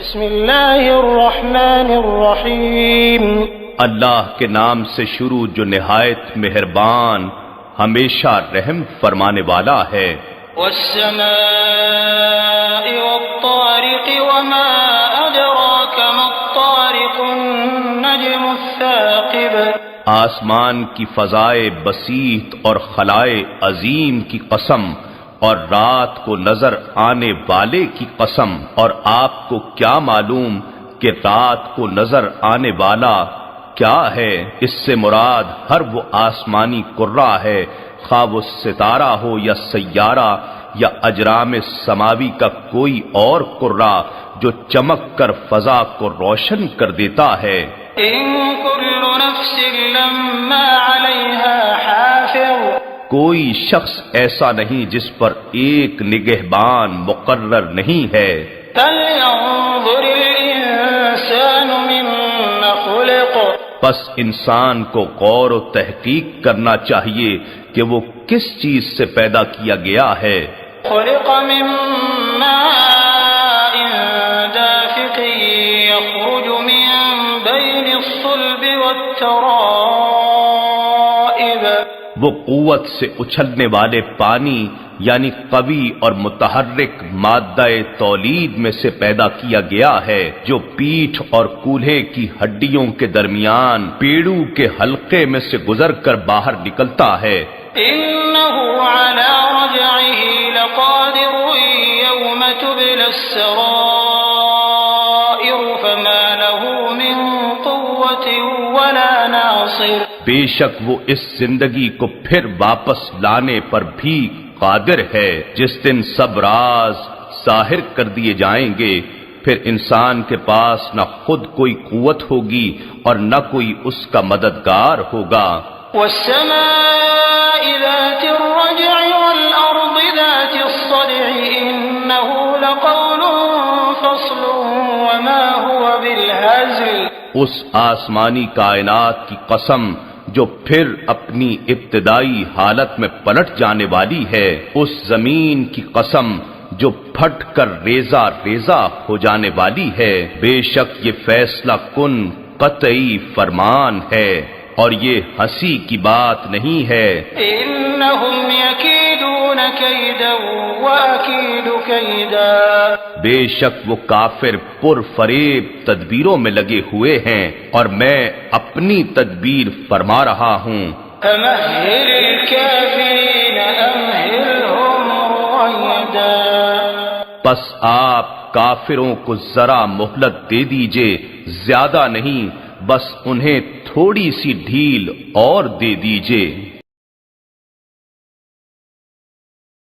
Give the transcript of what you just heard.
بسم اللہ الرحمن الرحیم اللہ کے نام سے شروع جو نہایت مہربان ہمیشہ رحم فرمانے والا ہے۔ والسماء والطارق وما أدراك ما الطارق النجم الثاقب۔ آسمان کی فضائے بسیط اور خلائے عظیم کی قسم، اور رات کو نظر آنے والے کی قسم، اور آپ کو کیا معلوم کہ رات کو نظر آنے والا کیا ہے؟ اس سے مراد ہر وہ آسمانی قرہ ہے، خواہ وہ ستارہ ہو یا سیارہ یا اجرام سماوی کا کوئی اور قرہ جو چمک کر فضا کو روشن کر دیتا ہے۔ ان كل نفس لما عليها حافظ۔ کوئی شخص ایسا نہیں جس پر ایک نگہبان مقرر نہیں ہے۔ فلينظر الإنسان مما خلق۔ پس انسان کو غور و تحقیق کرنا چاہیے کہ وہ کس چیز سے پیدا کیا گیا ہے۔ خلق من ماء دافق يخرج من بين الصلب والترائب۔ وہ قوت سے اچھلنے والے پانی یعنی قوی اور متحرک مادہ تولید میں سے پیدا کیا گیا ہے، جو پیٹھ اور کولہے کی ہڈیوں کے درمیان پیڑو کے حلقے میں سے گزر کر باہر نکلتا ہے۔ إنه على رجعه لقادر يوم تبلى السرائر فما له من قوة ولا ناصر۔ بے شک وہ اس زندگی کو پھر واپس لانے پر بھی قادر ہے، جس دن سب راز ظاہر کر دیے جائیں گے، پھر انسان کے پاس نہ خود کوئی قوت ہوگی اور نہ کوئی اس کا مددگار ہوگا۔ والسماء ذات الرجع والأرض ذات الصدع إنه لقول فصل وما هو بالهزل۔ اس آسمانی کائنات کی قسم جو پھر اپنی ابتدائی حالت میں پلٹ جانے والی ہے، اس زمین کی قسم جو پھٹ کر ریزہ ریزہ ہو جانے والی ہے، بے شک یہ فیصلہ کن قطعی فرمان ہے اور یہ ہنسی کی بات نہیں ہے۔ إنهم يكيدون كيدا وأكيد كيدا۔ بے شک وہ کافر پر فریب تدبیروں میں لگے ہوئے ہیں اور میں اپنی تدبیر فرما رہا ہوں۔ فمهل الكافرين أمهلهم رويدا۔ پس آپ کافروں کو ذرا مہلت دے دیجئے، زیادہ نہیں، بس انہیں تھوڑی سی ڈھیل اور دے دیجئے۔